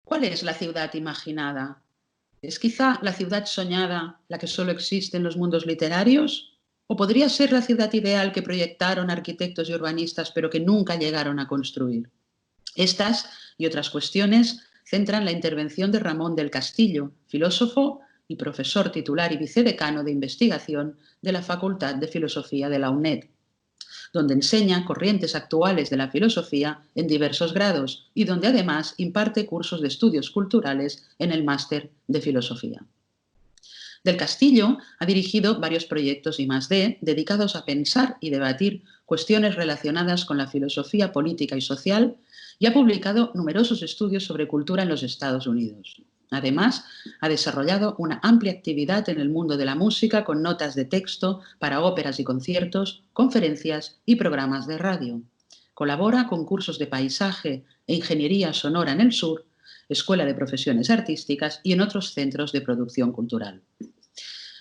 ¿Cuál es la ciudad imaginada? ¿Es quizá la ciudad soñada la que solo existe en los mundos literarios? ¿O podría ser la ciudad ideal que proyectaron arquitectos y urbanistas pero que nunca llegaron a construir? Estas y otras cuestiones centran la intervención de Ramón del Castillo, filósofo y profesor titular y vicedecano de investigación de la Facultad de Filosofía de la UNED, donde enseña corrientes actuales de la filosofía en diversos grados y donde además imparte cursos de estudios culturales en el máster de filosofía. Del Castillo ha dirigido varios proyectos I+D dedicados a pensar y debatir cuestiones relacionadas con la filosofía política y social y ha publicado numerosos estudios sobre cultura en los Estados Unidos. Además, ha desarrollado una amplia actividad en el mundo de la música con notas de texto para óperas y conciertos, conferencias y programas de radio. Colabora con cursos de paisaje e ingeniería sonora en el sur, Escuela de Profesiones Artísticas y en otros centros de producción cultural.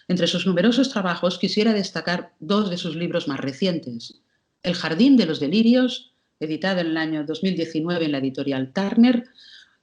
Entre sus numerosos trabajos quisiera destacar dos de sus libros más recientes. El Jardín de los Delirios, editado en el año 2019 en la editorial Turner,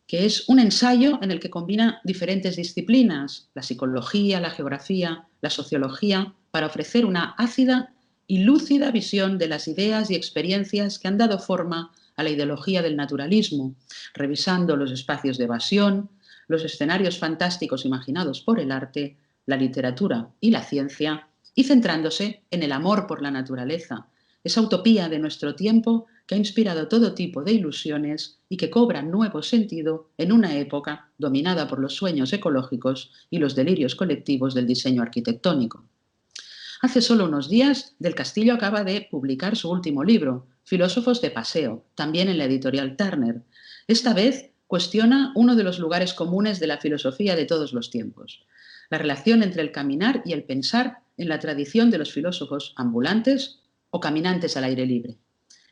que es un ensayo en el que combina diferentes disciplinas, la psicología, la geografía, la sociología, para ofrecer una ácida y lúcida visión de las ideas y experiencias que han dado forma a la ideología del naturalismo, revisando los espacios de evasión, los escenarios fantásticos imaginados por el arte, la literatura y la ciencia, y centrándose en el amor por la naturaleza, esa utopía de nuestro tiempo que ha inspirado todo tipo de ilusiones y que cobra nuevo sentido en una época dominada por los sueños ecológicos y los delirios colectivos del diseño arquitectónico. Hace solo unos días, Del Castillo acaba de publicar su último libro, Filósofos de Paseo, también en la editorial Turner. Esta vez cuestiona uno de los lugares comunes de la filosofía de todos los tiempos, la relación entre el caminar y el pensar en la tradición de los filósofos ambulantes o caminantes al aire libre.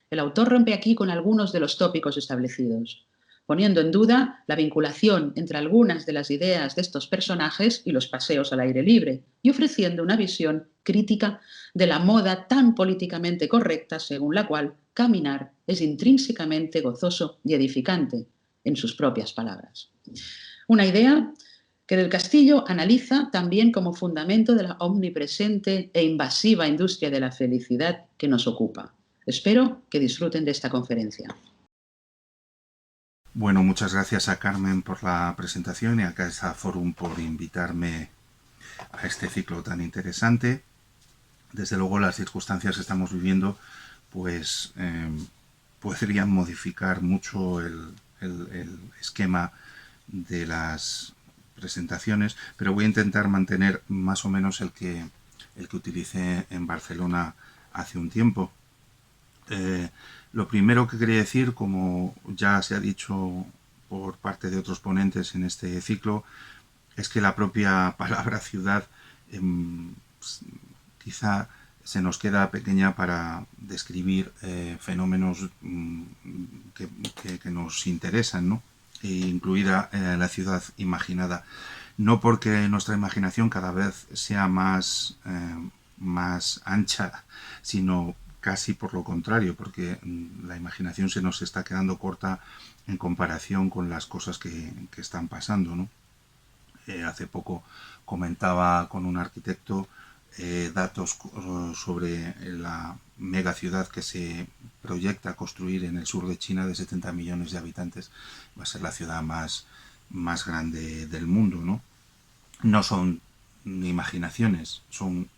El autor rompe aquí con algunos de los tópicos establecidos, poniendo en duda la vinculación entre algunas de las ideas de estos personajes y los paseos al aire libre, y ofreciendo una visión crítica de la moda tan políticamente correcta según la cual caminar es intrínsecamente gozoso y edificante, en sus propias palabras. Una idea que Del Castillo analiza también como fundamento de la omnipresente e invasiva industria de la felicidad que nos ocupa. Espero que disfruten de esta conferencia. Bueno, muchas gracias a Carmen por la presentación y a Caixa Forum por invitarme a este ciclo tan interesante. Desde luego las circunstancias que estamos viviendo pues podrían modificar mucho el esquema de las presentaciones, pero voy a intentar mantener más o menos el que utilicé en Barcelona hace un tiempo. Lo primero que quería decir, como ya se ha dicho por parte de otros ponentes en este ciclo, es que la propia palabra ciudad quizá se nos queda pequeña para describir fenómenos que nos interesan, ¿no? Incluida la ciudad imaginada. No porque nuestra imaginación cada vez sea más ancha, sino casi por lo contrario, porque la imaginación se nos está quedando corta en comparación con las cosas que están pasando, ¿no? Hace poco comentaba con un arquitecto datos sobre la megaciudad que se proyecta construir en el sur de China de 70 millones de habitantes. Va a ser la ciudad más grande del mundo, ¿no? No son imaginaciones, son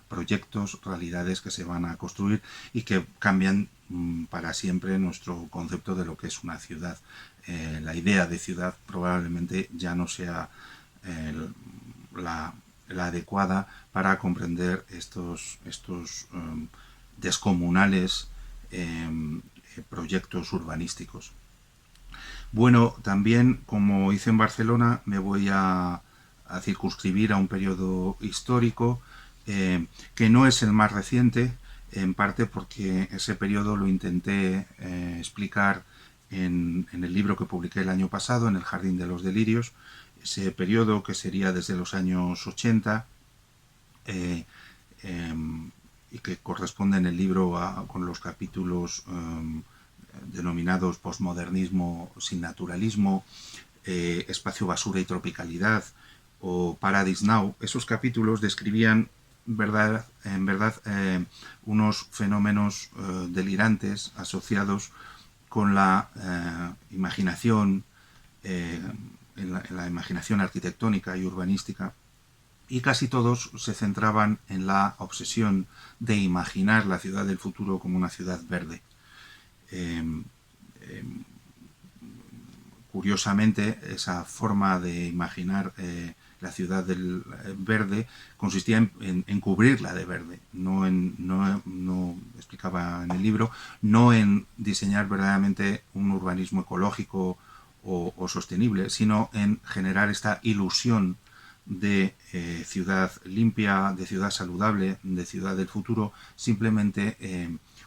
proyectos, realidades que se van a construir y que cambian para siempre nuestro concepto de lo que es una ciudad. La idea de ciudad probablemente ya no sea la adecuada para comprender estos descomunales proyectos urbanísticos. Bueno, también, como hice en Barcelona, me voy a circunscribir a un periodo histórico que no es el más reciente, en parte porque ese periodo lo intenté explicar en el libro que publiqué el año pasado, en El Jardín de los Delirios. Ese periodo, que sería desde los años 80 y que corresponde en el libro con los capítulos denominados postmodernismo sin naturalismo, Espacio Basura y Tropicalidad o Paradise Now, esos capítulos describían en verdad unos fenómenos delirantes asociados con la imaginación, en la imaginación arquitectónica y urbanística, y casi todos se centraban en la obsesión de imaginar la ciudad del futuro como una ciudad verde. Curiosamente, esa forma de imaginar la ciudad del verde consistía en cubrirla de verde, no explicaba en el libro, no en diseñar verdaderamente un urbanismo ecológico o sostenible, sino en generar esta ilusión de ciudad limpia, de ciudad saludable, de ciudad del futuro, simplemente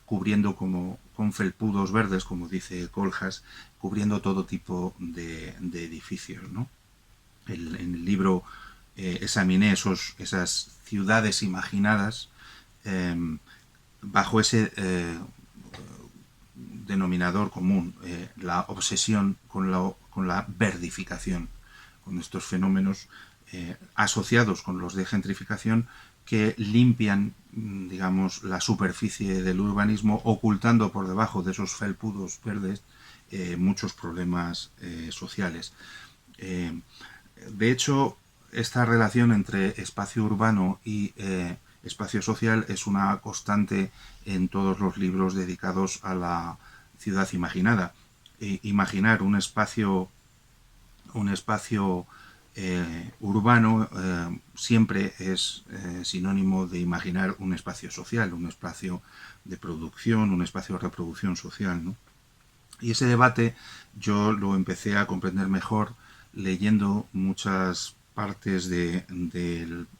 cubriendo con felpudos verdes, como dice Kohlhaas, cubriendo todo tipo de edificios, ¿no? En el libro examiné esas ciudades imaginadas bajo ese denominador común, la obsesión con la verdificación, con estos fenómenos asociados con los de gentrificación que limpian, digamos, la superficie del urbanismo, ocultando por debajo de esos felpudos verdes muchos problemas sociales. De hecho, esta relación entre espacio urbano y espacio social es una constante en todos los libros dedicados a la ciudad imaginada. Imaginar un espacio urbano siempre es sinónimo de imaginar un espacio social, un espacio de producción, un espacio de reproducción social, ¿no? Y ese debate yo lo empecé a comprender mejor leyendo muchas partes de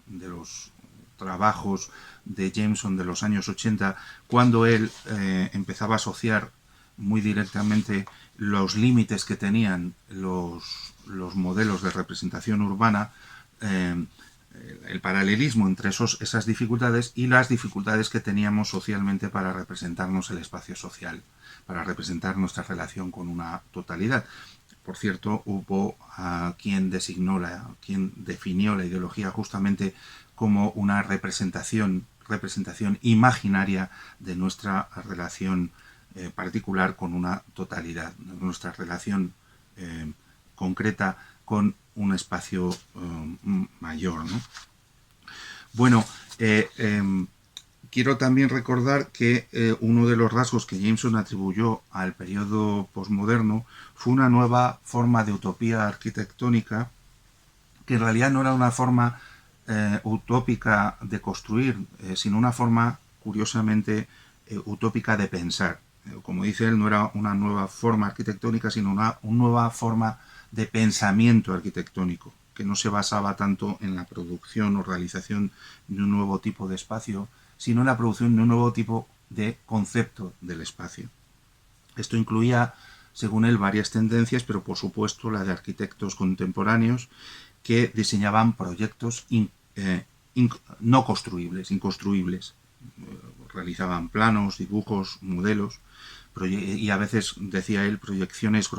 los trabajos de Jameson de los años 80, cuando él empezaba a asociar muy directamente los límites que tenían los modelos de representación urbana, el paralelismo entre esas dificultades y las dificultades que teníamos socialmente para representarnos el espacio social, para representar nuestra relación con una totalidad. Por cierto, hubo quien definió la ideología justamente como una representación imaginaria de nuestra relación particular con una totalidad, nuestra relación concreta con un espacio mayor, ¿no? Bueno, quiero también recordar que uno de los rasgos que Jameson atribuyó al periodo posmoderno fue una nueva forma de utopía arquitectónica, que en realidad no era una forma utópica de construir, sino una forma, curiosamente, utópica de pensar. Como dice él, no era una nueva forma arquitectónica, sino una nueva forma de pensamiento arquitectónico, que no se basaba tanto en la producción o realización de un nuevo tipo de espacio, sino en la producción de un nuevo tipo de concepto del espacio. Esto incluía, según él, varias tendencias, pero por supuesto la de arquitectos contemporáneos que diseñaban proyectos no construibles, inconstruibles. Realizaban planos, dibujos, modelos, y a veces, decía él, proyecciones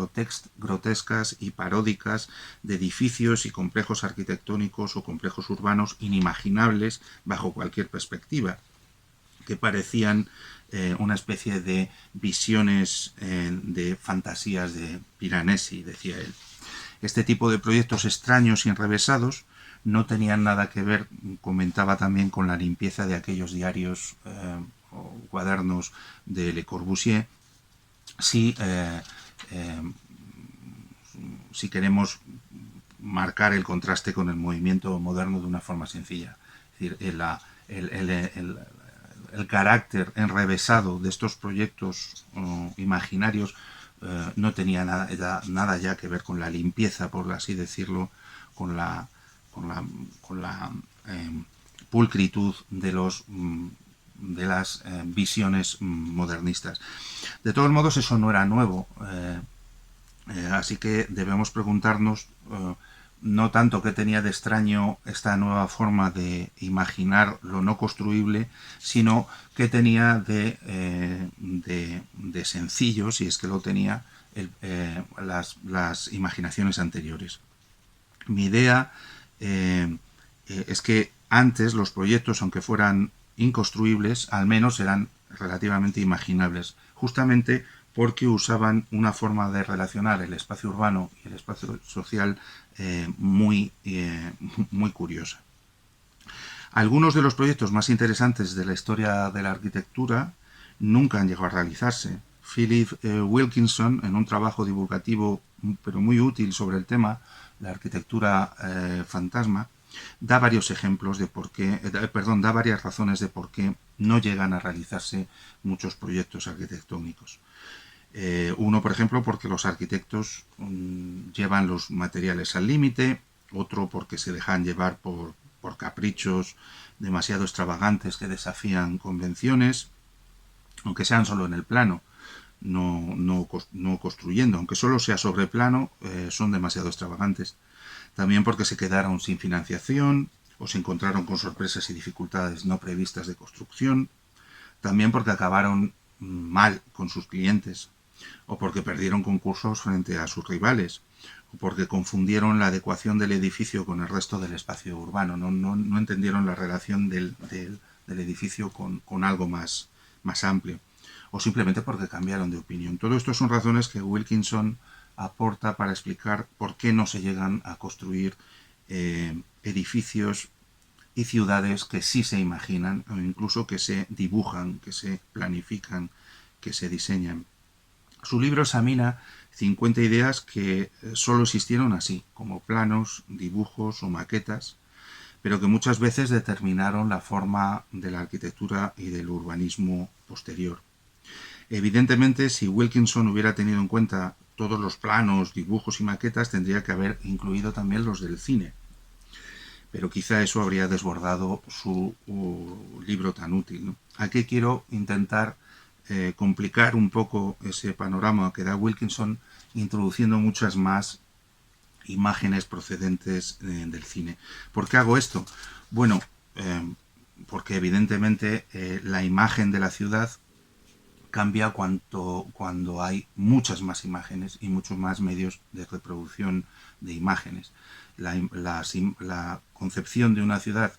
grotescas y paródicas de edificios y complejos arquitectónicos o complejos urbanos inimaginables bajo cualquier perspectiva, que parecían una especie de visiones de fantasías de Piranesi, decía él. Este tipo de proyectos extraños y enrevesados no tenían nada que ver, comentaba también, con la limpieza de aquellos diarios o cuadernos de Le Corbusier, si queremos marcar el contraste con el movimiento moderno de una forma sencilla. Es decir, el carácter enrevesado de estos proyectos imaginarios no tenía nada ya que ver con la limpieza, por así decirlo, con la pulcritud de las visiones modernistas. De todos modos, eso no era nuevo, así que debemos preguntarnos no tanto qué tenía de extraño esta nueva forma de imaginar lo no construible, sino qué tenía de sencillo, si es que lo tenía, las imaginaciones anteriores. Mi idea es que antes los proyectos, aunque fueran inconstruibles, al menos eran relativamente imaginables, justamente porque usaban una forma de relacionar el espacio urbano y el espacio social muy curiosa. Algunos de los proyectos más interesantes de la historia de la arquitectura nunca han llegado a realizarse. Philip Wilkinson, en un trabajo divulgativo pero muy útil sobre el tema, la arquitectura fantasma, da varios ejemplos de por qué, da varias razones de por qué no llegan a realizarse muchos proyectos arquitectónicos. Uno, por ejemplo, porque los arquitectos llevan los materiales al límite, otro porque se dejan llevar por caprichos demasiado extravagantes que desafían convenciones, aunque sean solo en el plano, no construyendo, aunque solo sea sobre plano, son demasiado extravagantes. También porque se quedaron sin financiación o se encontraron con sorpresas y dificultades no previstas de construcción. También porque acabaron mal con sus clientes, o porque perdieron concursos frente a sus rivales, o porque confundieron la adecuación del edificio con el resto del espacio urbano, no entendieron la relación del edificio con algo más amplio, o simplemente porque cambiaron de opinión. Todo esto son razones que Wilkinson aporta para explicar por qué no se llegan a construir edificios y ciudades que sí se imaginan, o incluso que se dibujan, que se planifican, que se diseñan. Su libro examina 50 ideas que solo existieron así, como planos, dibujos o maquetas, pero que muchas veces determinaron la forma de la arquitectura y del urbanismo posterior. Evidentemente, si Wilkinson hubiera tenido en cuenta todos los planos, dibujos y maquetas, tendría que haber incluido también los del cine. Pero quizá eso habría desbordado su libro tan útil, ¿no? Aquí quiero intentar complicar un poco ese panorama que da Wilkinson, introduciendo muchas más imágenes procedentes del cine. ¿Por qué hago esto? Bueno, porque evidentemente la imagen de la ciudad cambia cuando hay muchas más imágenes y muchos más medios de reproducción de imágenes. La concepción de una ciudad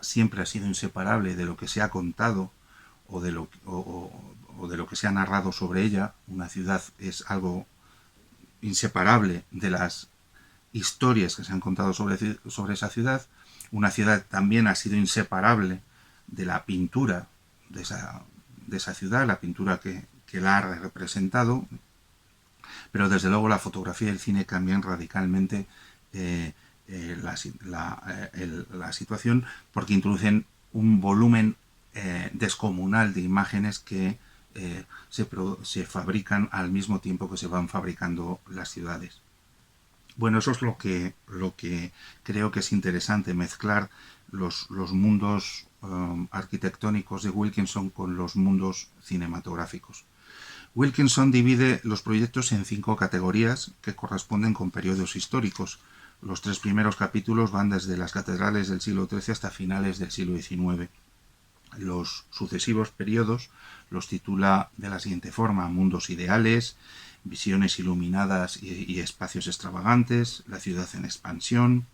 siempre ha sido inseparable de lo que se ha contado o de lo que se ha narrado sobre ella. Una ciudad es algo inseparable de las historias que se han contado sobre esa ciudad. Una ciudad también ha sido inseparable de la pintura de esa ciudad, la pintura que la ha representado, pero desde luego la fotografía y el cine cambian radicalmente la situación, porque introducen un volumen descomunal de imágenes que se fabrican al mismo tiempo que se van fabricando las ciudades. Bueno, eso es lo que creo que es interesante, mezclar los mundos arquitectónicos de Wilkinson con los mundos cinematográficos. Wilkinson divide los proyectos en 5 categorías que corresponden con periodos históricos. Los 3 primeros capítulos van desde las catedrales del siglo XIII hasta finales del siglo XIX. Los sucesivos periodos los titula de la siguiente forma: mundos ideales, visiones iluminadas y espacios extravagantes, la ciudad en expansión,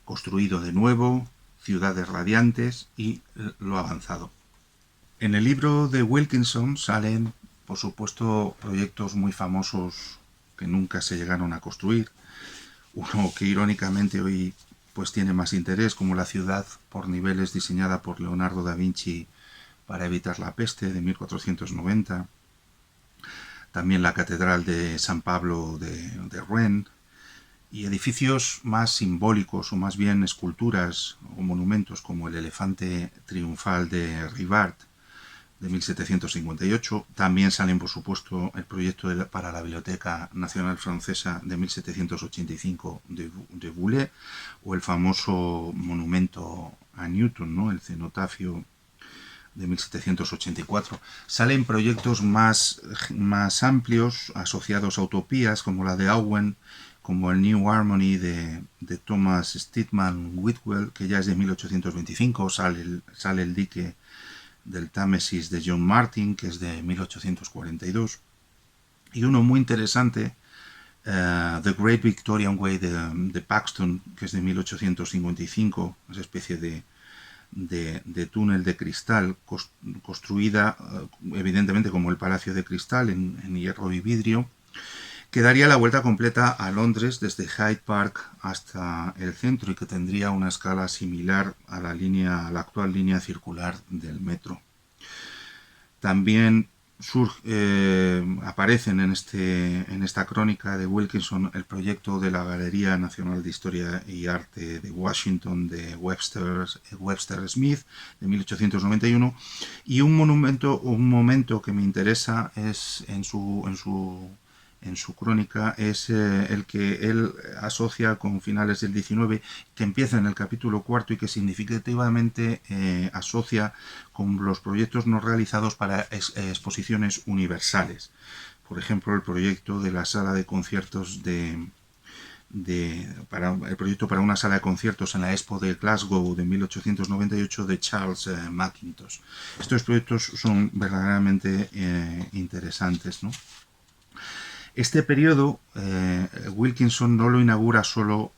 construido de nuevo, ciudades radiantes y lo avanzado. En el libro de Wilkinson salen, por supuesto, proyectos muy famosos que nunca se llegaron a construir. Uno que irónicamente hoy pues tiene más interés, como la ciudad por niveles diseñada por Leonardo da Vinci para evitar la peste, de 1490. También la Catedral de San Pablo de Rouen, y edificios más simbólicos o más bien esculturas o monumentos como el elefante triunfal de Rivart de 1758. También salen, por supuesto, el proyecto para la Biblioteca Nacional Francesa de 1785 de Boulez, o el famoso monumento a Newton, ¿no?, el cenotafio de 1784. Salen proyectos más amplios asociados a utopías como la de Owen, como el New Harmony de Thomas Stedman Whitwell, que ya es de 1825, sale el dique del Támesis de John Martin, que es de 1842, y uno muy interesante, The Great Victorian Way de Paxton, que es de 1855, esa especie de túnel de cristal construida evidentemente como el Palacio de Cristal en hierro y vidrio, que daría la vuelta completa a Londres desde Hyde Park hasta el centro y que tendría una escala similar a la actual línea circular del metro. También aparecen en esta crónica de Wilkinson el proyecto de la Galería Nacional de Historia y Arte de Washington de Webster Smith de 1891, y un momento que me interesa es en su crónica es el que él asocia con finales del XIX, que empieza en el capítulo cuarto y que significativamente asocia con los proyectos no realizados para exposiciones universales. Por ejemplo, el proyecto de la sala de conciertos el proyecto para una sala de conciertos en la Expo de Glasgow de 1898 de Charles Mackintosh. Estos proyectos son verdaderamente interesantes, ¿no? Este periodo Wilkinson no lo inaugura solo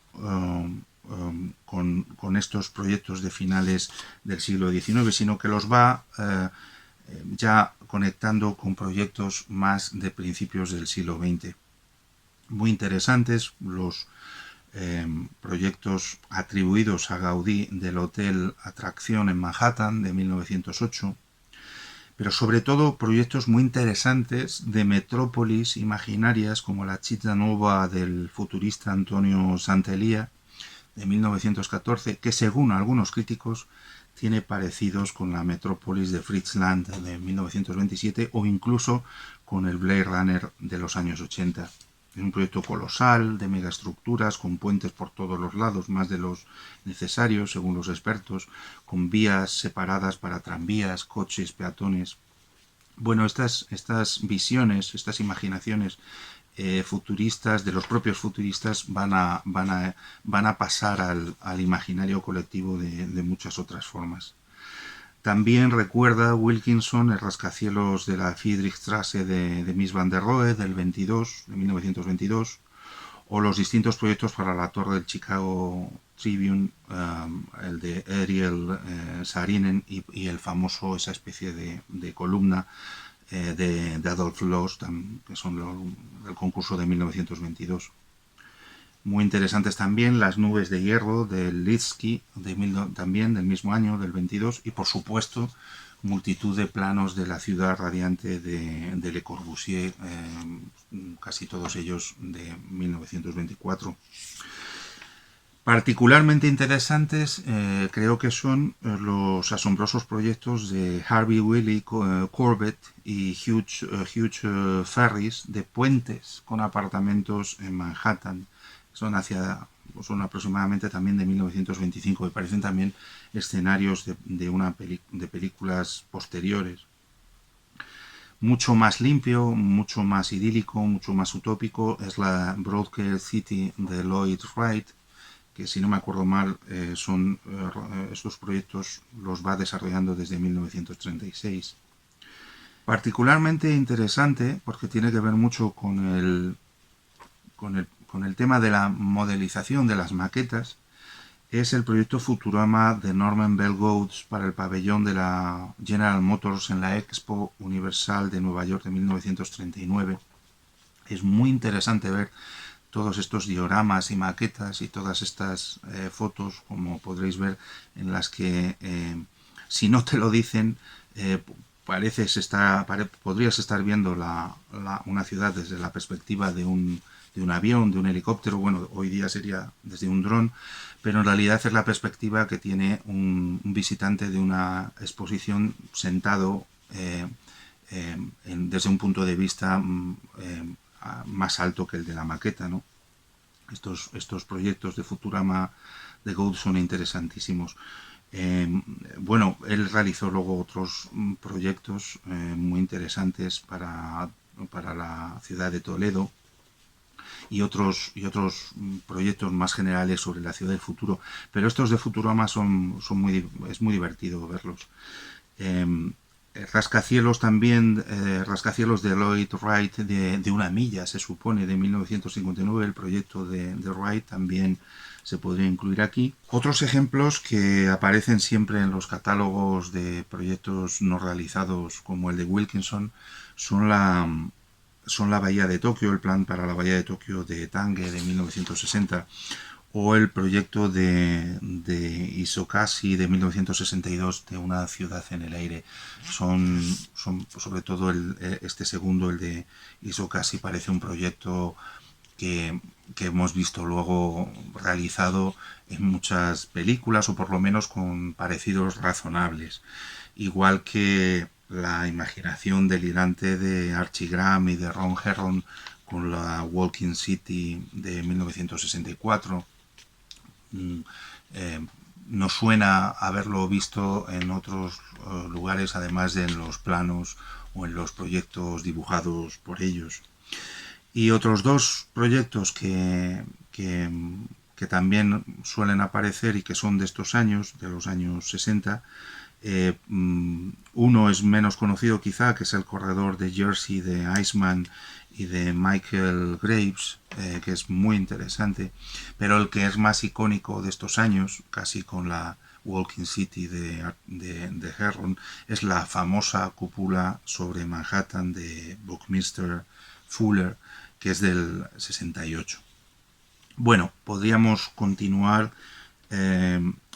con estos proyectos de finales del siglo XIX, sino que los va ya conectando con proyectos más de principios del siglo XX. Muy interesantes los proyectos atribuidos a Gaudí del Hotel Atracción en Manhattan de 1908, pero sobre todo proyectos muy interesantes de metrópolis imaginarias como la Città Nuova del futurista Antonio Sant'Elia de 1914, que según algunos críticos tiene parecidos con la metrópolis de Fritz Lang de 1927 o incluso con el Blade Runner de los años 80. Es un proyecto colosal, de megaestructuras, con puentes por todos los lados, más de los necesarios, según los expertos, con vías separadas para tranvías, coches, peatones. Bueno, estas visiones, estas imaginaciones futuristas, de los propios futuristas, van a pasar al imaginario colectivo de muchas otras formas. También recuerda Wilkinson el rascacielos de la Friedrichstraße de Mies van der Rohe de 1922, o los distintos proyectos para la torre del Chicago Tribune, el de Ariel Saarinen y el famoso, esa especie de columna de Adolf Loos, que son del concurso de 1922. Muy interesantes también las nubes de hierro de Litsky, también del mismo año, del 22, y por supuesto multitud de planos de la ciudad radiante de Le Corbusier, casi todos ellos de 1924. Particularmente interesantes creo que son los asombrosos proyectos de Harvey Wiley Corbett y Hugh Ferris de puentes con apartamentos en Manhattan. Son aproximadamente también de 1925 y parecen también escenarios de películas posteriores. Mucho más limpio, mucho más idílico, mucho más utópico es la Broadcare City de Lloyd Wright, que si no me acuerdo mal estos proyectos los va desarrollando desde 1936. Particularmente interesante porque tiene que ver mucho con el tema de la modelización de las maquetas, es el proyecto Futurama de Norman Bell Gates para el pabellón de la General Motors en la Expo Universal de Nueva York de 1939. Es muy interesante ver todos estos dioramas y maquetas y todas estas fotos, como podréis ver, en las que si no te lo dicen, podrías estar viendo una ciudad desde la perspectiva de un avión, de un helicóptero. Bueno, hoy día sería desde un dron, pero en realidad es la perspectiva que tiene un visitante de una exposición sentado desde un punto de vista más alto que el de la maqueta, ¿no? Estos proyectos de Futurama de Gates son interesantísimos. Bueno, él realizó luego otros proyectos muy interesantes para la ciudad de Toledo, y otros proyectos más generales sobre la ciudad del futuro. Pero estos de Futurama es muy divertido verlos. Eh, Rascacielos también, Rascacielos de Lloyd Wright de una milla, se supone, de 1959, el proyecto de Wright también se podría incluir aquí. Otros ejemplos que aparecen siempre en los catálogos de proyectos no realizados, como el de Wilkinson, son la Bahía de Tokio, el plan para la Bahía de Tokio de Tange de 1960, o el proyecto de Isokashi de 1962 de una ciudad en el aire. Son sobre todo este segundo, el de Isokashi, parece un proyecto que hemos visto luego realizado en muchas películas, o por lo menos con parecidos razonables. Igual que la imaginación delirante de Archie Graham y de Ron Herron con la Walking City de 1964. Eh, nos suena haberlo visto en otros lugares, además de en los planos o en los proyectos dibujados por ellos. Y otros dos proyectos que también suelen aparecer y que son de estos años, de los años 60. Uno es menos conocido quizá, que es el corredor de Jersey de Iceman y de Michael Graves, que es muy interesante, pero el que es más icónico de estos años, casi con la Walking City de Herron, es la famosa cúpula sobre Manhattan de Buckminster Fuller, que es del 68. Bueno, podríamos continuar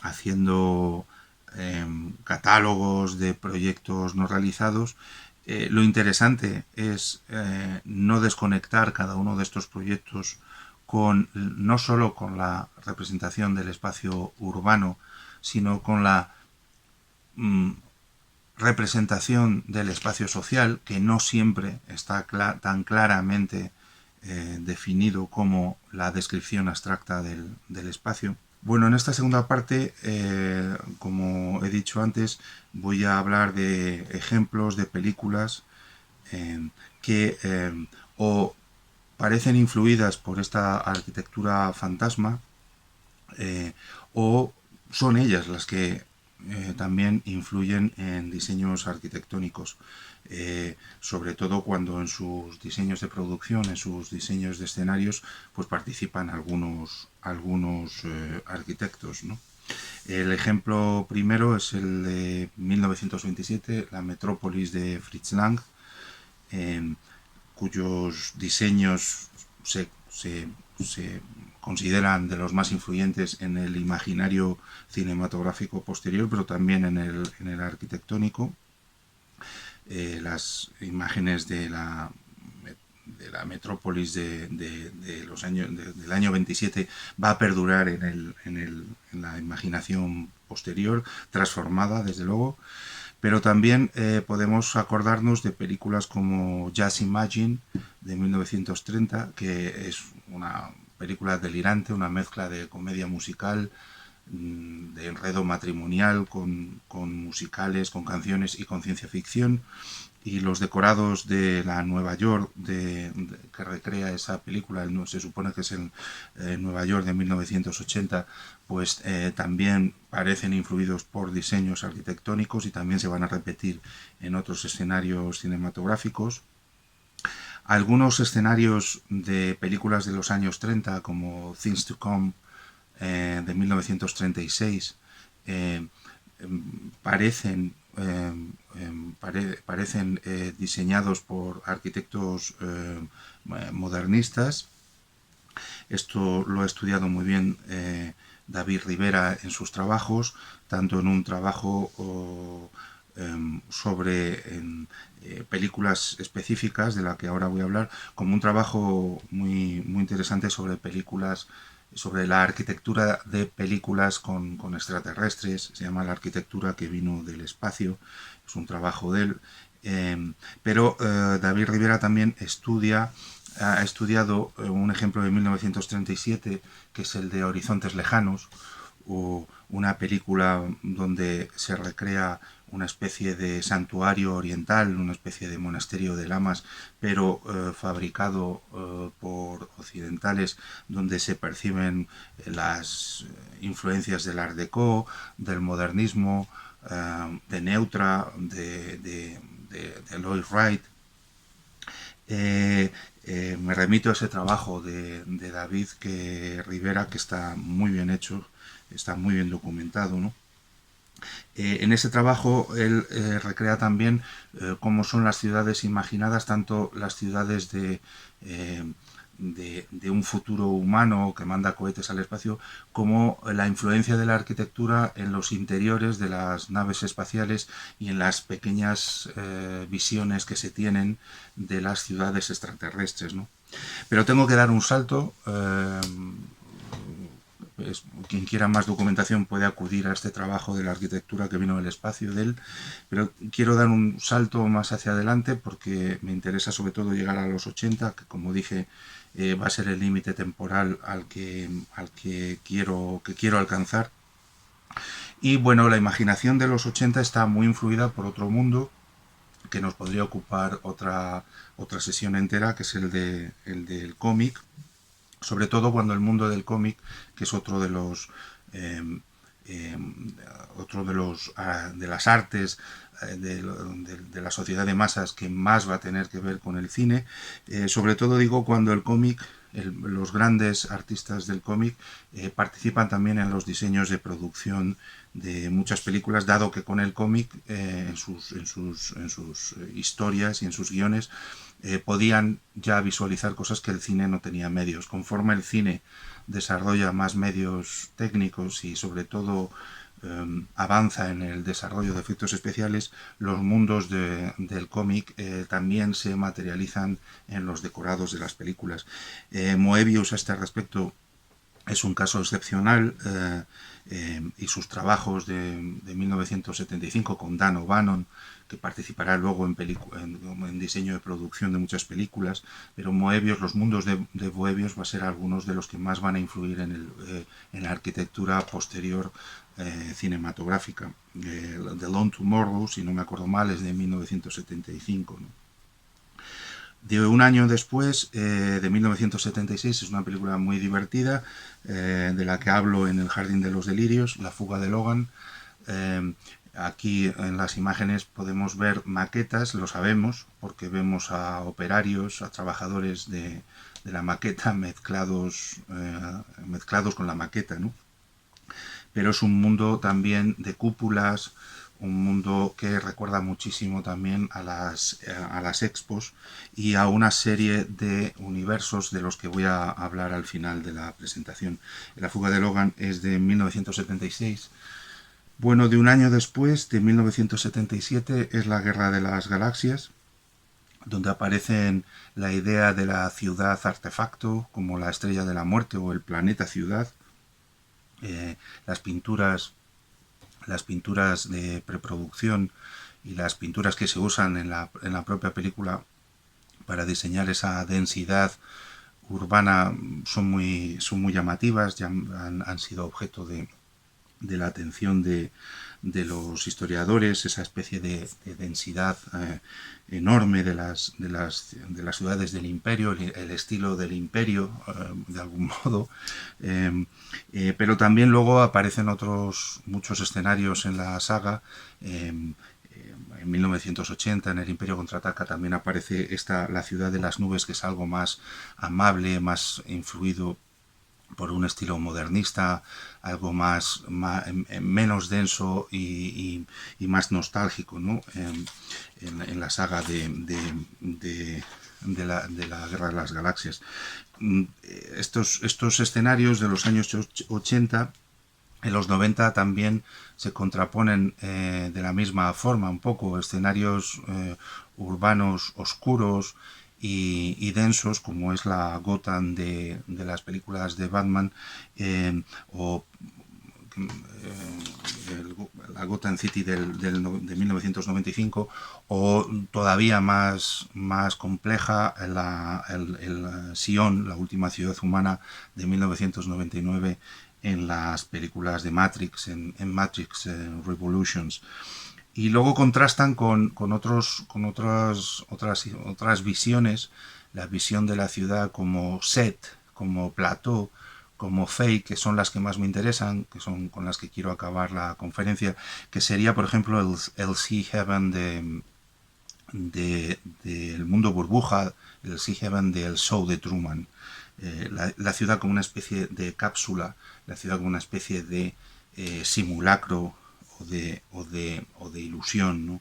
haciendo catálogos de proyectos no realizados. Lo interesante es no desconectar cada uno de estos proyectos no solo con la representación del espacio urbano, sino con la representación del espacio social, que no siempre está tan claramente definido como la descripción abstracta del espacio. Bueno, en esta segunda parte, como he dicho antes, voy a hablar de ejemplos de películas que o parecen influidas por esta arquitectura fantasma, o son ellas las que también influyen en diseños arquitectónicos, sobre todo cuando en sus diseños de producción, en sus diseños de escenarios, pues participan algunos arquitectos, ¿no? El ejemplo primero es el de 1927, la Metrópolis de Fritz Lang, cuyos diseños se consideran de los más influyentes en el imaginario cinematográfico posterior, pero también en el arquitectónico. Las imágenes de la Metrópolis del año 27 va a perdurar en la imaginación posterior, transformada desde luego. Pero también podemos acordarnos de películas como Just Imagine de 1930, que es una película delirante, una mezcla de comedia musical, de enredo matrimonial, con musicales, con canciones y con ciencia ficción. Y los decorados de la Nueva York que recrea esa película, se supone que es el Nueva York de 1980, pues también parecen influidos por diseños arquitectónicos y también se van a repetir en otros escenarios cinematográficos. Algunos escenarios de películas de los años 30, como Things to Come de 1936, parecen diseñados por arquitectos modernistas. Esto lo ha estudiado muy bien David Rivera en sus trabajos, tanto en un trabajo sobre películas específicas, de la que ahora voy a hablar, como un trabajo muy, muy interesante sobre la arquitectura de películas con extraterrestres. Se llama La arquitectura que vino del espacio, es un trabajo de él. Pero David Rivera también ha estudiado un ejemplo de 1937, que es el de Horizontes Lejanos, o una película donde se recrea una especie de santuario oriental, una especie de monasterio de lamas, pero fabricado por occidentales, donde se perciben las influencias del Art Deco, del modernismo, de Neutra, de Lloyd Wright. Me remito a ese trabajo de David Rivera, que está muy bien hecho, está muy bien documentado, ¿no? En ese trabajo él recrea también cómo son las ciudades imaginadas, tanto las ciudades de un futuro humano que manda cohetes al espacio, como la influencia de la arquitectura en los interiores de las naves espaciales y en las pequeñas visiones que se tienen de las ciudades extraterrestres, ¿no? Pero tengo que dar un salto. Quien quiera más documentación puede acudir a este trabajo de la arquitectura que vino del espacio de él, pero quiero dar un salto más hacia adelante porque me interesa sobre todo llegar a los 80, que como dije va a ser el límite temporal al que quiero alcanzar. Y bueno, la imaginación de los 80 está muy influida por otro mundo que nos podría ocupar otra sesión entera, que es el del cómic, sobre todo cuando el mundo del cómic, que es otro de las artes de la sociedad de masas que más va a tener que ver con el cine, sobre todo digo cuando el cómic, los grandes artistas del cómic participan también en los diseños de producción de muchas películas, dado que con el cómic en sus historias y en sus guiones podían ya visualizar cosas que el cine no tenía medios. Conforme el cine desarrolla más medios técnicos y sobre todo avanza en el desarrollo de efectos especiales, los mundos del cómic también se materializan en los decorados de las películas. Moebius a este respecto es un caso excepcional y sus trabajos de 1975 con Dan O'Bannon, que participará luego en diseño de producción de muchas películas, pero Moebius, los mundos de Moebius va a ser algunos de los que más van a influir en la arquitectura posterior cinematográfica. The Long Tomorrow, si no me acuerdo mal, es de 1975, ¿no? De un año después, de 1976, es una película muy divertida, de la que hablo en El Jardín de los Delirios, La fuga de Logan. Aquí en las imágenes podemos ver maquetas, lo sabemos, porque vemos a operarios, a trabajadores de la maqueta mezclados con la maqueta, ¿no? Pero es un mundo también de cúpulas, un mundo que recuerda muchísimo también a las expos y a una serie de universos de los que voy a hablar al final de la presentación. La fuga de Logan es de 1976. Bueno, de un año después, de 1977, es la Guerra de las Galaxias, donde aparecen la idea de la ciudad artefacto, como la Estrella de la Muerte o el planeta ciudad. Las pinturas de preproducción y las pinturas que se usan en la propia película para diseñar esa densidad urbana son muy llamativas, ya han sido objeto de la atención de los historiadores, esa especie de densidad enorme de las ciudades del imperio, el estilo del imperio, de algún modo, pero también luego aparecen muchos escenarios en la saga. En 1980, en El Imperio Contraataca, también aparece la ciudad de las nubes, que es algo más amable, más influido por un estilo modernista, algo menos denso y más nostálgico, ¿no? En la saga de la Guerra de las Galaxias. Estos escenarios de los años 80, en los 90 también se contraponen de la misma forma, un poco, escenarios urbanos oscuros y densos, como es la Gotham de las películas de Batman, o la Gotham City de 1995, o todavía más compleja el Sion, la última ciudad humana, de 1999, en las películas de Matrix, en Matrix Revolutions. Y luego contrastan con otras visiones la visión de la ciudad como set, como plató, como fake, que son las que más me interesan, que son con las que quiero acabar la conferencia, que sería, por ejemplo, el Sea Heaven del mundo burbuja, el Sea Heaven del show de Truman. La ciudad como una especie de cápsula, la ciudad como una especie de simulacro o de ilusión, ¿no?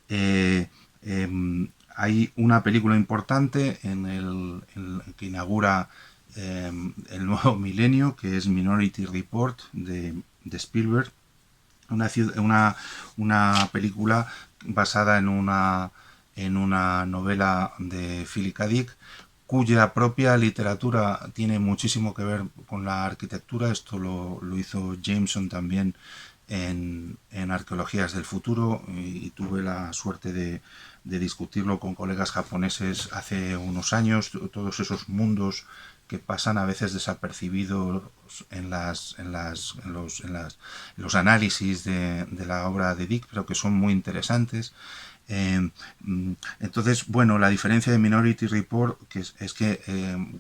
Eh, hay una película importante que inaugura el nuevo milenio, que es Minority Report de Spielberg, una película basada en una novela de Philip K. Dick, cuya propia literatura tiene muchísimo que ver con la arquitectura. Esto lo hizo Jameson también en Arqueologías del Futuro, y tuve la suerte de discutirlo con colegas japoneses hace unos años, todos esos mundos que pasan a veces desapercibidos en los análisis de la obra de Dick, pero que son muy interesantes. Entonces, bueno, la diferencia de Minority Report es que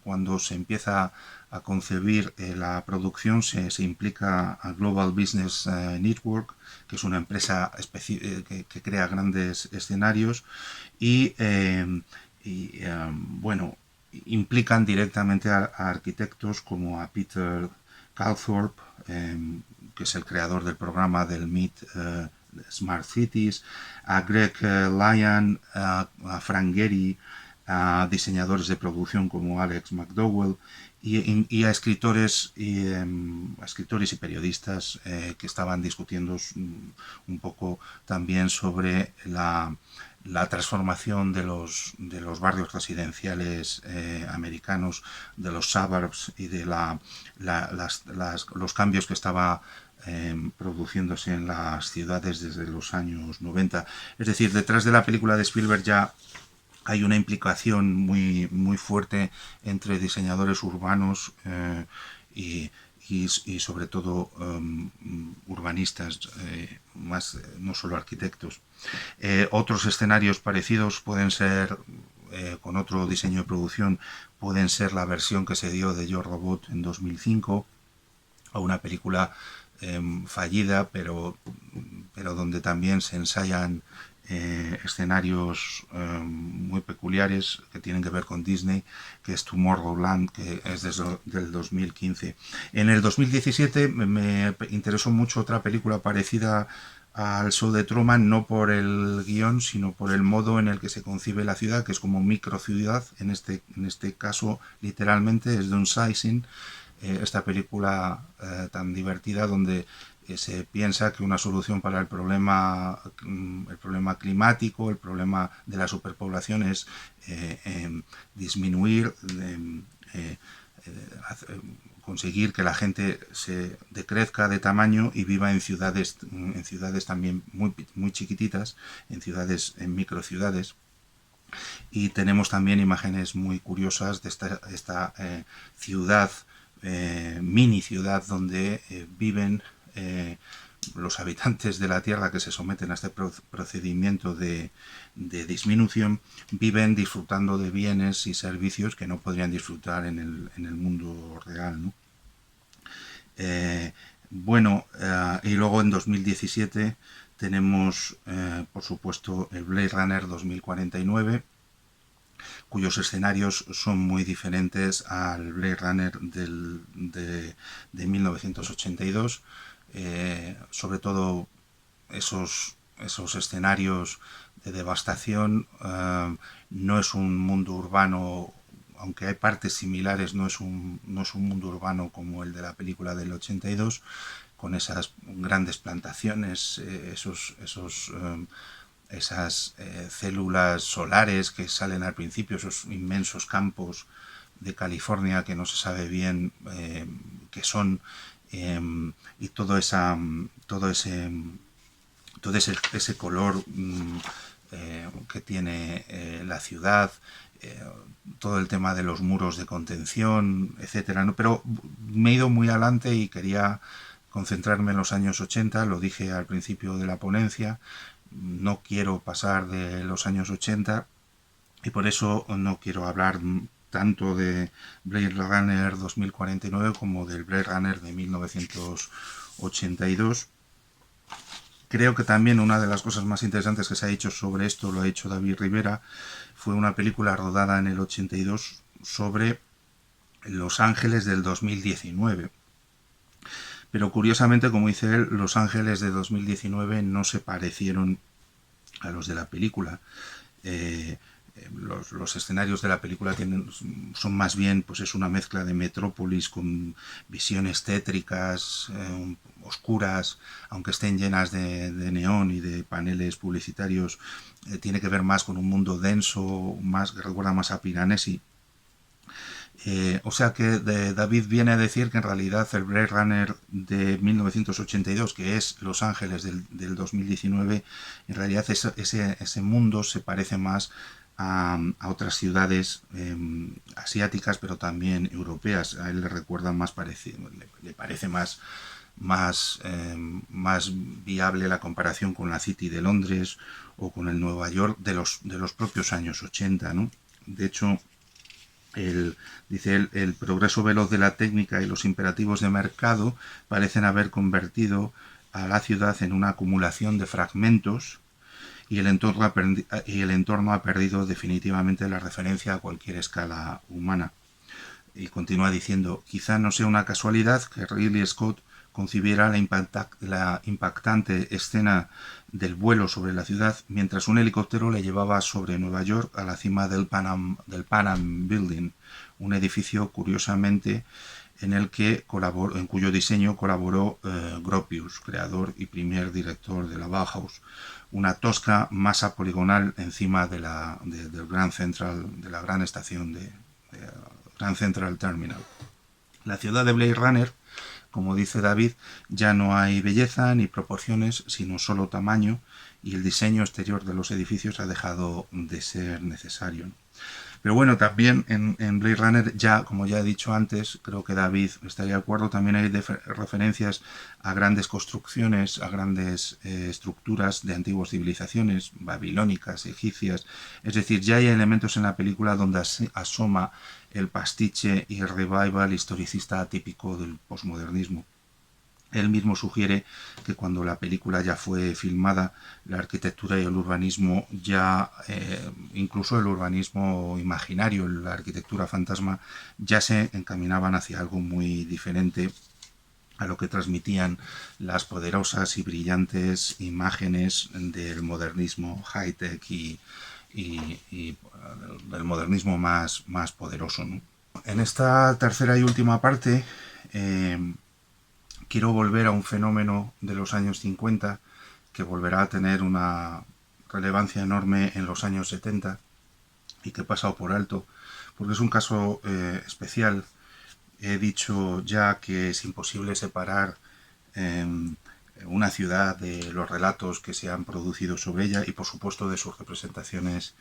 cuando se empieza a concebir la producción se implica a Global Business Network, que es una empresa que crea grandes escenarios bueno, implican directamente a arquitectos como a Peter Calthorpe, que es el creador del programa del MIT Smart Cities, a Greg Lyon, a Frank Gehry, a diseñadores de producción como Alex McDowell y a escritores y periodistas que estaban discutiendo un poco también sobre la transformación de los barrios residenciales americanos, de los suburbs y de los cambios que estaba produciéndose en las ciudades desde los años 90. Es decir, detrás de la película de Spielberg ya hay una implicación muy, muy fuerte entre diseñadores urbanos y sobre todo urbanistas, no solo arquitectos. Otros escenarios parecidos pueden ser, con otro diseño de producción, pueden ser la versión que se dio de Yo Robot en 2005, o una película fallida, pero donde también se ensayan escenarios muy peculiares que tienen que ver con Disney, que es Tomorrowland, que es del 2015. En el 2017 me interesó mucho otra película parecida al show de Truman, no por el guión, sino por el modo en el que se concibe la ciudad, que es como microciudad, en este caso literalmente es Downsizing, esta película tan divertida donde se piensa que una solución para el problema climático, el problema de la superpoblación, es disminuir, conseguir que la gente se decrezca de tamaño y viva en ciudades también muy, muy chiquititas, en microciudades. Y tenemos también imágenes muy curiosas de esta ciudad, mini ciudad, donde viven los habitantes de la Tierra que se someten a este procedimiento de disminución, viven disfrutando de bienes y servicios que no podrían disfrutar en el mundo real, ¿no? Y luego en 2017 tenemos, por supuesto, el Blade Runner 2049, cuyos escenarios son muy diferentes al Blade Runner de 1982. Sobre todo esos escenarios de devastación. No es un mundo urbano, aunque hay partes similares, no es un mundo urbano como el de la película del 82, con esas grandes plantaciones, esas células solares que salen al principio, esos inmensos campos de California que no se sabe bien qué son, y todo ese color que tiene la ciudad, todo el tema de los muros de contención, etcétera, ¿no? Pero me he ido muy adelante y quería concentrarme en los años 80, lo dije al principio de la ponencia. No quiero pasar de los años 80, y por eso no quiero hablar tanto de Blade Runner 2049 como del Blade Runner de 1982. Creo que también una de las cosas más interesantes que se ha hecho sobre esto, lo ha hecho David Rivera, fue una película rodada en el 82 sobre Los Ángeles del 2019. Pero curiosamente, como dice él, Los Ángeles de 2019 no se parecieron a los de la película. Los escenarios de la película son más bien, pues es una mezcla de metrópolis con visiones tétricas, oscuras, aunque estén llenas de neón y de paneles publicitarios. Tiene que ver más con un mundo denso, más que recuerda más a Piranesi. O sea que David viene a decir que en realidad el Blade Runner de 1982, que es Los Ángeles del 2019, en realidad ese mundo se parece más a otras ciudades asiáticas, pero también europeas. A él le recuerda más parecido, le parece más viable la comparación con la City de Londres o con el Nueva York de los propios años 80, ¿no? De hecho, dice él, el progreso veloz de la técnica y los imperativos de mercado parecen haber convertido a la ciudad en una acumulación de fragmentos y el entorno ha perdido definitivamente la referencia a cualquier escala humana. Y continúa diciendo, quizá no sea una casualidad que Ridley Scott concibiera la impactante escena del vuelo sobre la ciudad mientras un helicóptero le llevaba sobre Nueva York a la cima del Pan Am Building, un edificio curiosamente en cuyo diseño colaboró Gropius, creador y primer director de la Bauhaus, una tosca masa poligonal encima del Grand Central, de la gran estación de Grand Central Terminal. La ciudad de Blade Runner, como dice David, ya no hay belleza ni proporciones, sino solo tamaño, y el diseño exterior de los edificios ha dejado de ser necesario. Pero bueno, también en Blade Runner, ya como ya he dicho antes, creo que David estaría de acuerdo, también hay referencias a grandes construcciones, a grandes estructuras de antiguas civilizaciones, babilónicas, egipcias. Es decir, ya hay elementos en la película donde asoma el pastiche y el revival historicista típico del posmodernismo. Él mismo sugiere que cuando la película ya fue filmada, la arquitectura y el urbanismo incluso el urbanismo imaginario, la arquitectura fantasma, ya se encaminaban hacia algo muy diferente a lo que transmitían las poderosas y brillantes imágenes del modernismo high-tech y del modernismo más poderoso, ¿no? En esta tercera y última parte quiero volver a un fenómeno de los años 50 que volverá a tener una relevancia enorme en los años 70 y que he pasado por alto, porque es un caso especial. He dicho ya que es imposible separar una ciudad de los relatos que se han producido sobre ella y por supuesto de sus representaciones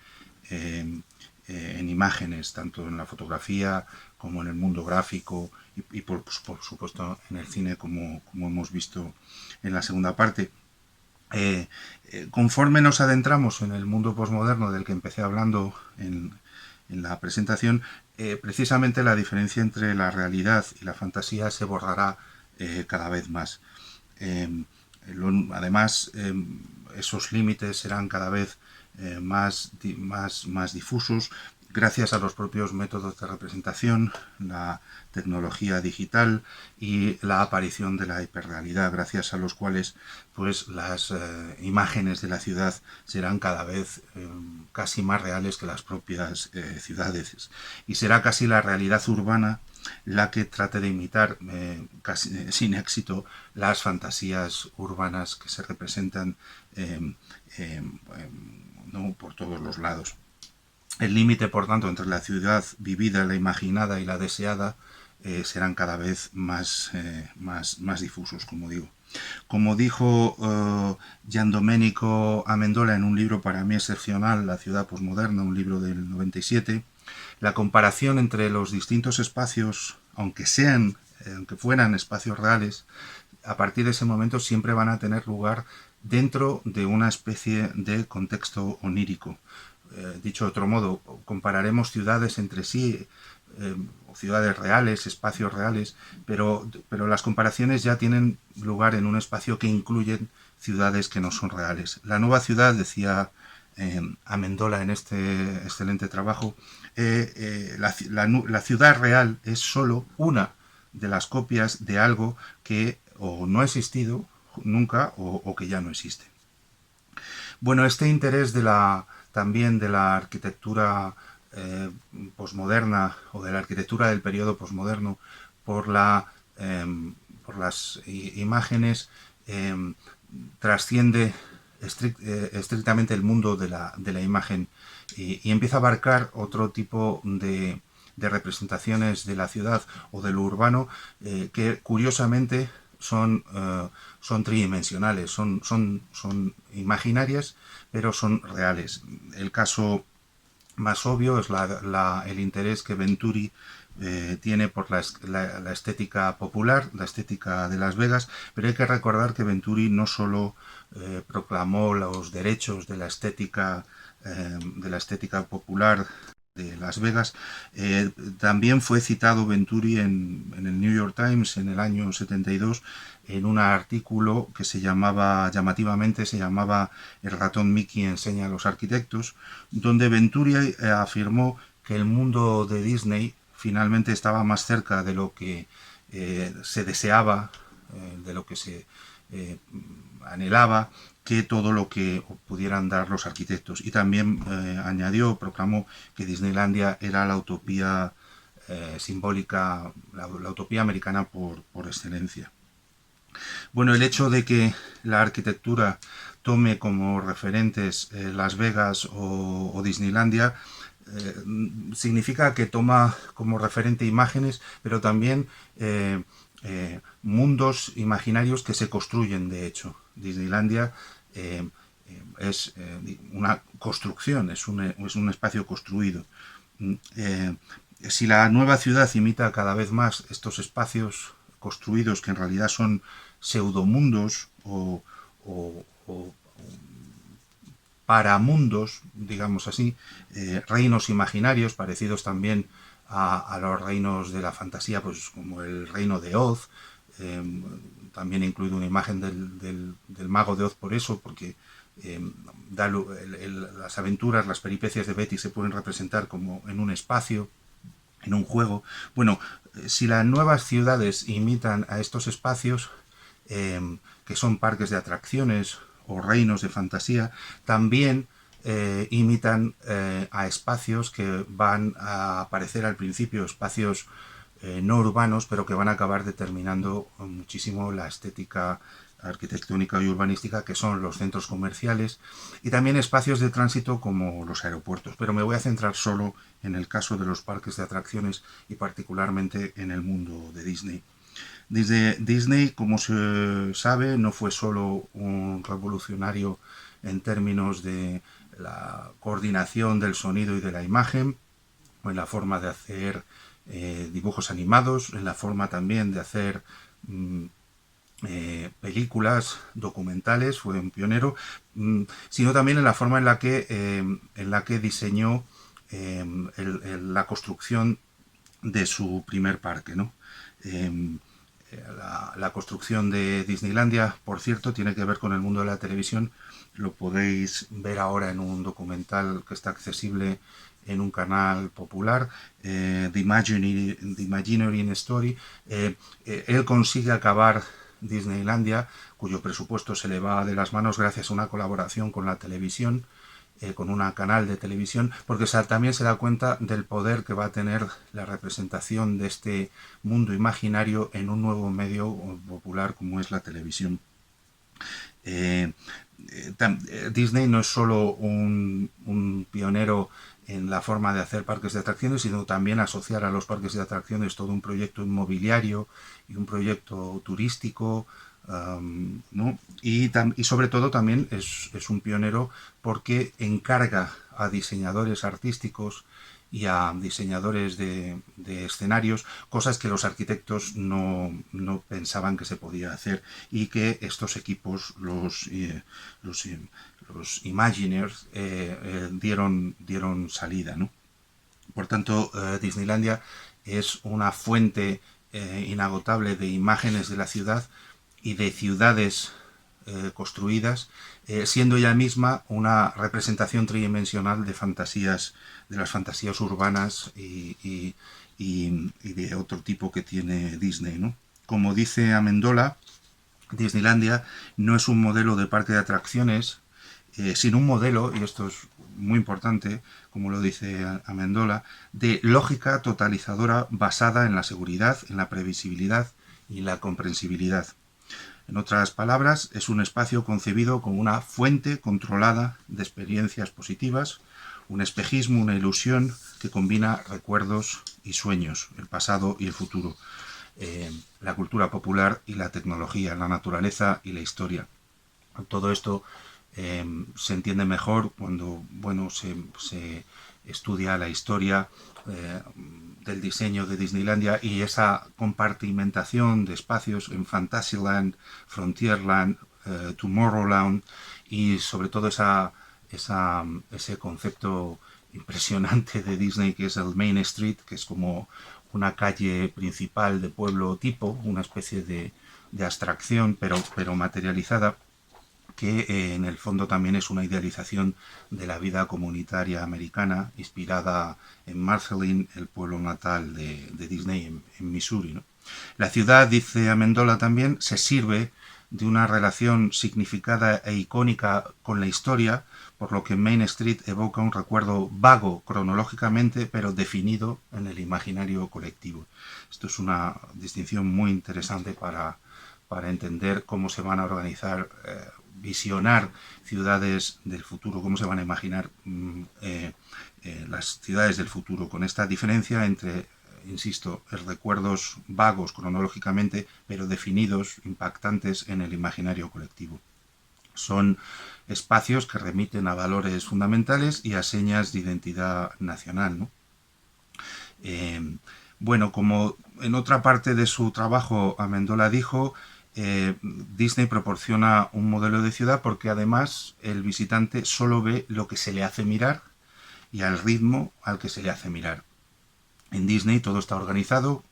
en imágenes, tanto en la fotografía como en el mundo gráfico y por supuesto en el cine, como hemos visto en la segunda parte. Conforme nos adentramos en el mundo posmoderno del que empecé hablando en la presentación, precisamente la diferencia entre la realidad y la fantasía se borrará cada vez más. Además, esos límites serán cada vez más difusos gracias a los propios métodos de representación, la tecnología digital y la aparición de la hiperrealidad, gracias a los cuales pues las imágenes de la ciudad serán cada vez casi más reales que las propias ciudades, y será casi la realidad urbana la que trate de imitar casi sin éxito las fantasías urbanas que se representan ¿no? por todos los lados. El límite, por tanto, entre la ciudad vivida, la imaginada y la deseada serán cada vez más difusos, como digo. Como dijo Gian Domenico Amendola en un libro para mí excepcional, La ciudad posmoderna, un libro del 97, la comparación entre los distintos espacios, aunque fueran espacios reales, a partir de ese momento siempre van a tener lugar dentro de una especie de contexto onírico. dicho de otro modo, compararemos ciudades entre sí, ciudades reales, espacios reales, pero las comparaciones ya tienen lugar en un espacio que incluyen ciudades que no son reales. La nueva ciudad, decía Amendola en este excelente trabajo, la ciudad real es solo una de las copias de algo que o no ha existido nunca o que ya no existe. Bueno, este interés también de la arquitectura posmoderna o de la arquitectura del periodo posmoderno por, por las imágenes trasciende estrictamente el mundo de la imagen y empieza a abarcar otro tipo de representaciones de la ciudad o de lo urbano que curiosamente son tridimensionales, son imaginarias, pero son reales. El caso más obvio es el interés que Venturi tiene por la estética popular, la estética de Las Vegas, pero hay que recordar que Venturi no solo proclamó los derechos de la estética popular de Las Vegas, también fue citado Venturi en el New York Times en el año 72 en un artículo que llamativamente se llamaba El ratón Mickey enseña a los arquitectos, donde Venturi afirmó que el mundo de Disney finalmente estaba más cerca de lo que se deseaba, de lo que se anhelaba, que todo lo que pudieran dar los arquitectos. Y también proclamó que Disneylandia era la utopía simbólica, la utopía americana por excelencia. Bueno, el hecho de que la arquitectura tome como referentes Las Vegas o Disneylandia significa que toma como referente imágenes, pero también mundos imaginarios que se construyen, de hecho. Disneylandia es una construcción, es un espacio construido. Si la nueva ciudad imita cada vez más estos espacios construidos que en realidad son pseudomundos o paramundos, digamos así, reinos imaginarios parecidos también a los reinos de la fantasía, pues como el reino de Oz. También he incluido una imagen del mago de Oz por eso, porque las aventuras, las peripecias de Betty se pueden representar como en un espacio, en un juego. Bueno, si las nuevas ciudades imitan a estos espacios, que son parques de atracciones o reinos de fantasía, también imitan a espacios que van a aparecer al principio, espacios no urbanos, pero que van a acabar determinando muchísimo la estética arquitectónica y urbanística, que son los centros comerciales y también espacios de tránsito como los aeropuertos. Pero me voy a centrar solo en el caso de los parques de atracciones y particularmente en el mundo de Disney. Disney, como se sabe, no fue solo un revolucionario en términos de la coordinación del sonido y de la imagen, o en la forma de hacer dibujos animados, en la forma también de hacer películas documentales, fue un pionero, sino también en la forma en la que diseñó la construcción de su primer parque, ¿no? La construcción de Disneylandia, por cierto, tiene que ver con el mundo de la televisión. Lo podéis ver ahora en un documental que está accesible en un canal popular, The Imagineering Story. Él consigue acabar Disneylandia, cuyo presupuesto se le va de las manos gracias a una colaboración con la televisión, con un canal de televisión, porque también se da cuenta del poder que va a tener la representación de este mundo imaginario en un nuevo medio popular como es la televisión. Disney no es solo un pionero en la forma de hacer parques de atracciones, sino también asociar a los parques de atracciones todo un proyecto inmobiliario y un proyecto turístico, ¿no? Y sobre todo también es un pionero porque encarga a diseñadores artísticos y a diseñadores de escenarios cosas que los arquitectos no pensaban que se podía hacer y que estos equipos los los Imagineers, dieron salida, ¿no? Por tanto, Disneylandia es una fuente inagotable de imágenes de la ciudad y de ciudades construidas, siendo ella misma una representación tridimensional de fantasías, de las fantasías urbanas y de otro tipo que tiene Disney, ¿no? Como dice Amendola, Disneylandia no es un modelo de parque de atracciones, sino un modelo, y esto es muy importante, como lo dice Amendola, de lógica totalizadora basada en la seguridad, en la previsibilidad y la comprensibilidad. En otras palabras, es un espacio concebido como una fuente controlada de experiencias positivas, un espejismo, una ilusión que combina recuerdos y sueños, el pasado y el futuro, la cultura popular y la tecnología, la naturaleza y la historia. Todo esto se entiende mejor cuando se estudia la historia del diseño de Disneylandia y esa compartimentación de espacios en Fantasyland, Frontierland, Tomorrowland y sobre todo ese concepto impresionante de Disney que es el Main Street, que es como una calle principal de pueblo tipo, una especie de abstracción pero materializada, que en el fondo también es una idealización de la vida comunitaria americana, inspirada en Marceline, el pueblo natal de Disney en Missouri, ¿no? La ciudad, dice Amendola también, se sirve de una relación significada e icónica con la historia, por lo que Main Street evoca un recuerdo vago cronológicamente, pero definido en el imaginario colectivo. Esto es una distinción muy interesante para entender cómo se van a organizar, visionar ciudades del futuro, cómo se van a imaginar las ciudades del futuro, con esta diferencia entre, insisto, recuerdos vagos cronológicamente, pero definidos, impactantes en el imaginario colectivo. Son espacios que remiten a valores fundamentales y a señas de identidad nacional, ¿no? Bueno, como en otra parte de su trabajo Amendola dijo, Disney proporciona un modelo de ciudad porque además el visitante solo ve lo que se le hace mirar y al ritmo al que se le hace mirar. En Disney todo está organizado,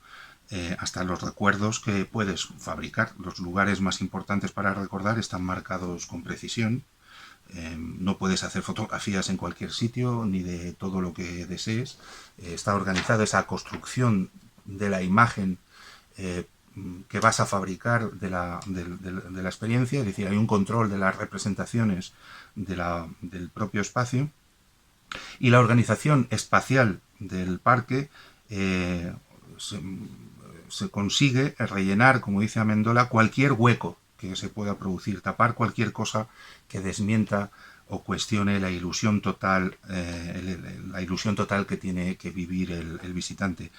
hasta los recuerdos que puedes fabricar. Los lugares más importantes para recordar están marcados con precisión. No puedes hacer fotografías en cualquier sitio ni de todo lo que desees. Está organizada esa construcción de la imagen que vas a fabricar de la experiencia, es decir, hay un control de las representaciones del propio espacio, y la organización espacial del parque se consigue rellenar, como dice Amendola, cualquier hueco que se pueda producir, tapar cualquier cosa que desmienta o cuestione la ilusión total que tiene que vivir el visitante.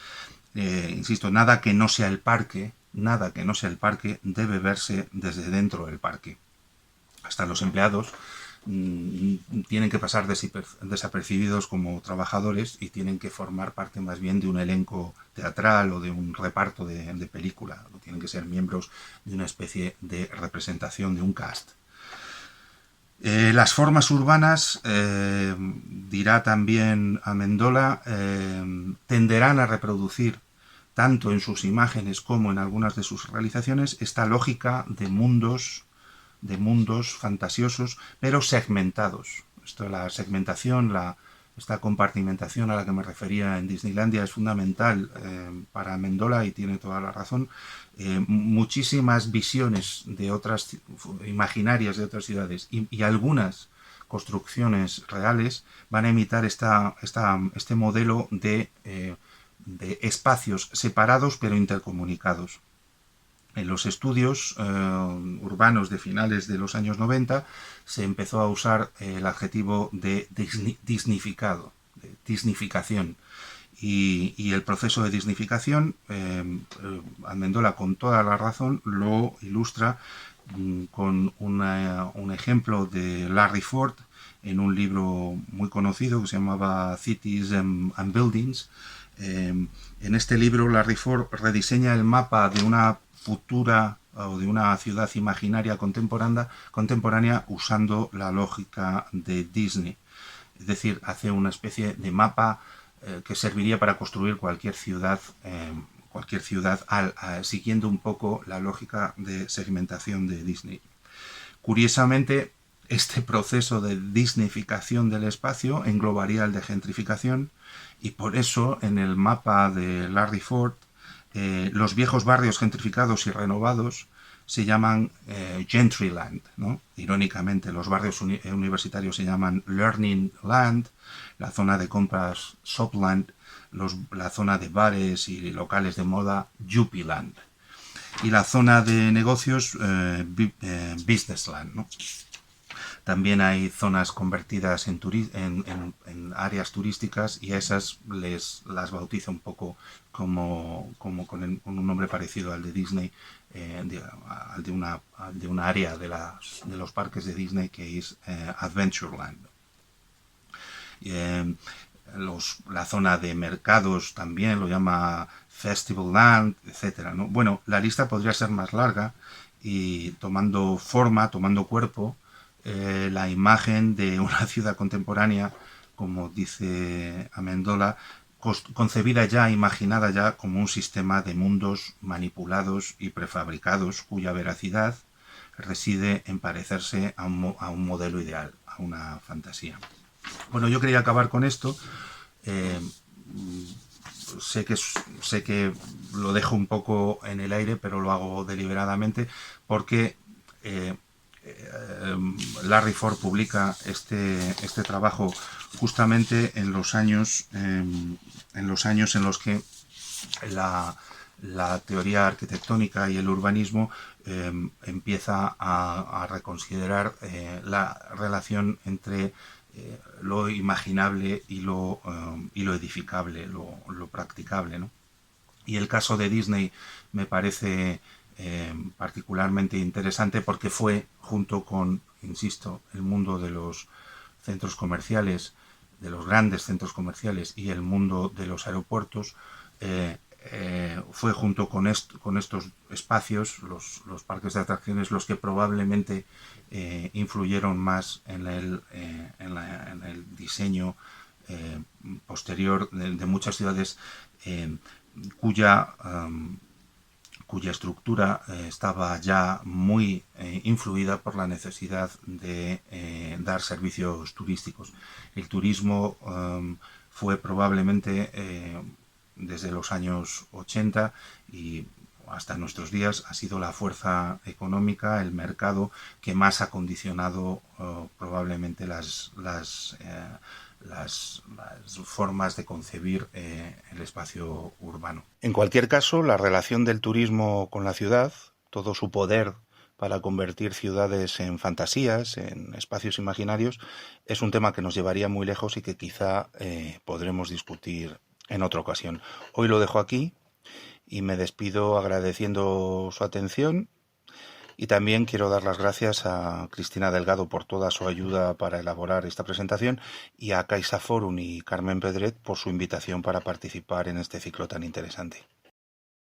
Insisto, nada que no sea el parque debe verse desde dentro del parque. Hasta los empleados tienen que pasar desapercibidos como trabajadores y tienen que formar parte más bien de un elenco teatral o de un reparto de película, o tienen que ser miembros de una especie de representación de un cast. Las formas urbanas, dirá también Amendola, tenderán a reproducir tanto en sus imágenes como en algunas de sus realizaciones esta lógica de mundos fantasiosos, pero segmentados. La segmentación, esta compartimentación a la que me refería en Disneylandia es fundamental para Amendola y tiene toda la razón. Muchísimas visiones de otras imaginarias de otras ciudades y algunas construcciones reales van a imitar este modelo de espacios separados pero intercomunicados. En los estudios urbanos de finales de los años 90 se empezó a usar el adjetivo de disnificado, de disnificación. Y el proceso de disnificación, Amendola con toda la razón lo ilustra con un ejemplo de Larry Ford en un libro muy conocido que se llamaba Cities and Buildings. En este libro Larry Ford rediseña el mapa de una futura o de una ciudad imaginaria contemporánea usando la lógica de Disney. Es decir, hace una especie de mapa que serviría para construir cualquier ciudad siguiendo un poco la lógica de segmentación de Disney. Curiosamente, este proceso de disneyficación del espacio englobaría el de gentrificación, y por eso en el mapa de Larry Ford los viejos barrios gentrificados y renovados se llaman Gentryland, ¿no? Irónicamente, los barrios universitarios se llaman Learning Land, la zona de compras Shopland, la zona de bares y locales de moda Yuppieland, y la zona de negocios Businessland, ¿no? También hay zonas convertidas en áreas turísticas, y a esas las bautiza un poco como con un nombre parecido al de Disney, de una área de los parques de Disney que es Adventureland. La zona de mercados también lo llama Festival Land, etcétera, ¿no? Bueno, la lista podría ser más larga, y tomando cuerpo, la imagen de una ciudad contemporánea, como dice Amendola, concebida ya, imaginada ya como un sistema de mundos manipulados y prefabricados, cuya veracidad reside en parecerse a un modelo ideal, a una fantasía. Bueno, yo quería acabar con esto. Sé que lo dejo un poco en el aire, pero lo hago deliberadamente porque Larry Ford publica este trabajo justamente en los años en los que la teoría arquitectónica y el urbanismo empieza a reconsiderar la relación entre lo imaginable y lo edificable, lo practicable, ¿no? Y el caso de Disney me parece particularmente interesante porque fue, junto con, insisto, el mundo de los centros comerciales, de los grandes centros comerciales, y el mundo de los aeropuertos, fue junto con estos espacios, los parques de atracciones, los que probablemente influyeron más en el diseño posterior de muchas ciudades cuya estructura estaba ya muy influida por la necesidad de dar servicios turísticos. El turismo fue probablemente desde los años 80 y hasta nuestros días ha sido la fuerza económica, el mercado, que más ha condicionado probablemente las formas de concebir el espacio urbano. En cualquier caso, la relación del turismo con la ciudad, todo su poder para convertir ciudades en fantasías, en espacios imaginarios, es un tema que nos llevaría muy lejos y que quizá podremos discutir en otra ocasión. Hoy lo dejo aquí y me despido agradeciendo su atención. Y también quiero dar las gracias a Cristina Delgado por toda su ayuda para elaborar esta presentación, y a Caixa Forum y Carmen Pedret por su invitación para participar en este ciclo tan interesante.